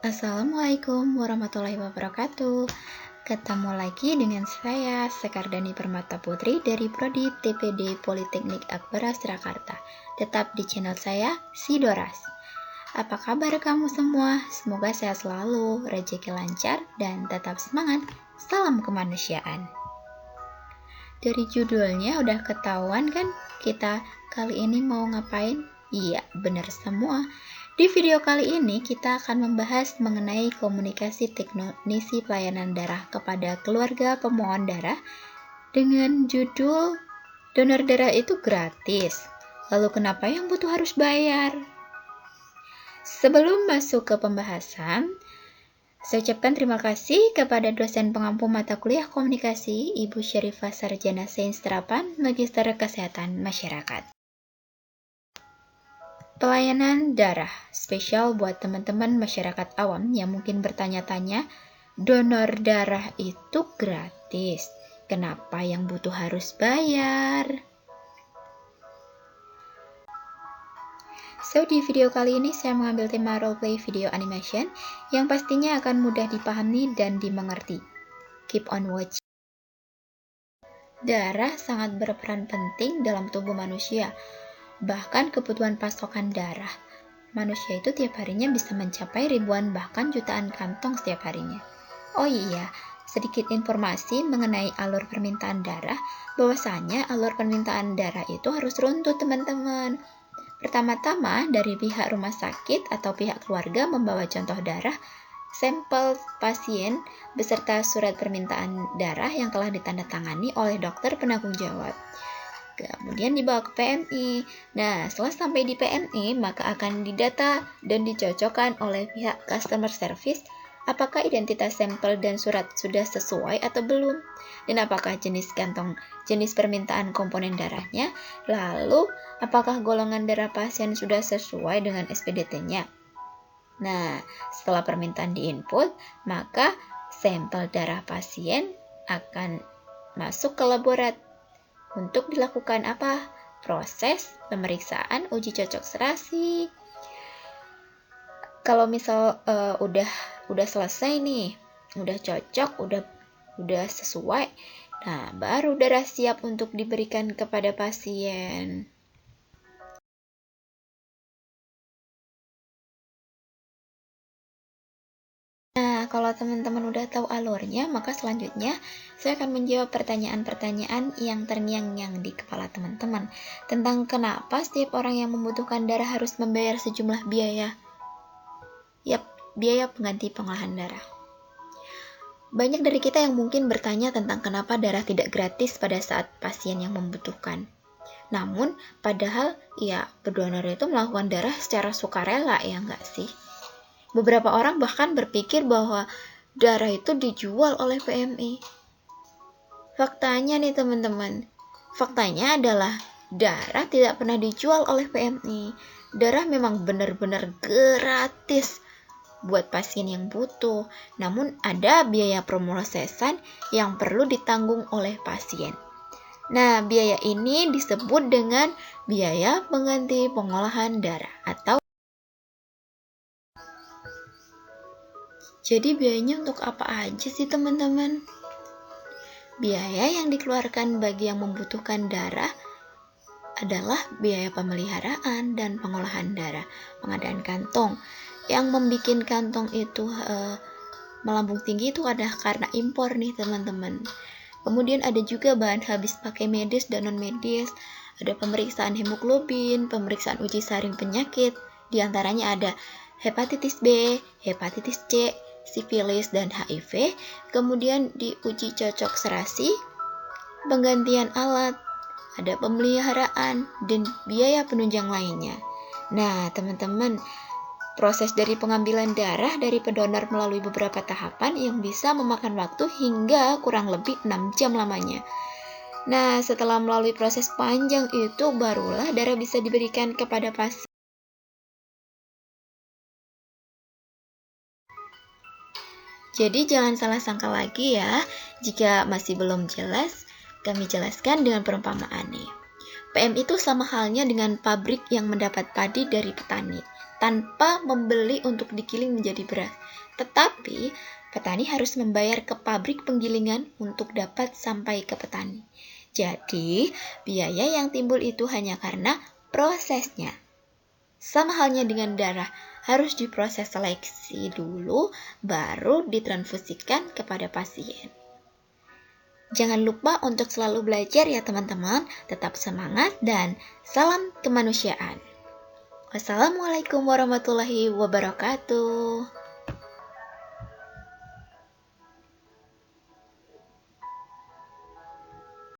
Assalamualaikum warahmatullahi wabarakatuh. Ketemu lagi dengan saya, Sekardani Permata Putri dari Prodi TPD Politeknik Akbar Surakarta. Tetap di channel saya, Sidoras. Apa kabar kamu semua? Semoga sehat selalu, rezeki lancar, dan tetap semangat. Salam kemanusiaan. Dari judulnya udah ketahuan kan kita kali ini mau ngapain? Iya, benar semua. Di video kali ini kita akan membahas mengenai komunikasi teknisi pelayanan darah kepada keluarga pemohon darah dengan judul donor darah itu gratis. Lalu kenapa yang butuh harus bayar? Sebelum masuk ke pembahasan, saya ucapkan terima kasih kepada dosen pengampu mata kuliah komunikasi Ibu Syarifah Sarjana Sains Terapan Magister Kesehatan Masyarakat. Pelayanan darah spesial buat teman-teman masyarakat awam yang mungkin bertanya-tanya, donor darah itu gratis. Kenapa yang butuh harus bayar? So, di video kali ini saya mengambil tema roleplay video animation yang pastinya akan mudah dipahami dan dimengerti. Keep on watch. Darah sangat berperan penting dalam tubuh manusia. Bahkan kebutuhan pasokan darah manusia itu tiap harinya bisa mencapai ribuan bahkan jutaan kantong setiap harinya. Oh iya, sedikit informasi mengenai alur permintaan darah, bahwasanya alur permintaan darah itu harus runtut teman-teman. Pertama-tama dari pihak rumah sakit atau pihak keluarga membawa contoh darah, sampel pasien beserta surat permintaan darah yang telah ditandatangani oleh dokter penanggung jawab. Kemudian dibawa ke PMI. Nah, setelah sampai di PMI, maka akan didata dan dicocokkan oleh pihak customer service apakah identitas sampel dan surat sudah sesuai atau belum, dan apakah jenis kantong, jenis permintaan komponen darahnya, lalu apakah golongan darah pasien sudah sesuai dengan SPDT-nya. Nah, setelah permintaan diinput, maka sampel darah pasien akan masuk ke laboratorium untuk dilakukan apa? Proses pemeriksaan uji cocok serasi. Kalau misal udah selesai nih, udah cocok, udah sesuai, nah baru darah siap untuk diberikan kepada pasien. Kalau teman-teman udah tahu alurnya, maka selanjutnya saya akan menjawab pertanyaan-pertanyaan yang terngiang-ngiang di kepala teman-teman tentang kenapa setiap orang yang membutuhkan darah harus membayar sejumlah biaya. Yap, biaya pengganti pengolahan darah. Banyak dari kita yang mungkin bertanya tentang kenapa darah tidak gratis pada saat pasien yang membutuhkan. Namun, padahal ya pendonor itu melakukan darah secara sukarela, ya enggak sih? Beberapa orang bahkan berpikir bahwa darah itu dijual oleh PMI. Faktanya nih teman-teman, faktanya adalah darah tidak pernah dijual oleh PMI. Darah memang benar-benar gratis buat pasien yang butuh. Namun ada biaya pemrosesan yang perlu ditanggung oleh pasien. Nah, biaya ini disebut dengan biaya pengganti pengolahan darah atau jadi biayanya untuk apa aja sih teman-teman? Biaya yang dikeluarkan bagi yang membutuhkan darah adalah biaya pemeliharaan dan pengolahan darah, pengadaan kantong. Yang membuat kantong itu melambung tinggi itu adalah karena impor nih teman-teman. Kemudian ada juga bahan habis pakai medis dan non-medis, ada pemeriksaan hemoglobin, pemeriksaan uji saring penyakit, diantaranya ada hepatitis B, hepatitis C, sifilis, dan HIV, kemudian diuji cocok serasi, penggantian alat, ada pemeliharaan, dan biaya penunjang lainnya. Nah, teman-teman, proses dari pengambilan darah dari pendonor melalui beberapa tahapan yang bisa memakan waktu hingga kurang lebih 6 jam lamanya. Nah, setelah melalui proses panjang itu, barulah darah bisa diberikan kepada pasien. Jadi jangan salah sangka lagi ya, jika masih belum jelas, kami jelaskan dengan perumpamaan nih. PM itu sama halnya dengan pabrik yang mendapat padi dari petani. tanpa membeli untuk digiling menjadi beras. Tetapi, petani harus membayar ke pabrik penggilingan untuk dapat sampai ke petani. Jadi, biaya yang timbul itu hanya karena prosesnya. Sama halnya dengan darah, harus diproses seleksi dulu, baru ditransfusikan kepada pasien. Jangan lupa untuk selalu belajar ya teman-teman, tetap semangat dan salam kemanusiaan. Wassalamualaikum warahmatullahi wabarakatuh.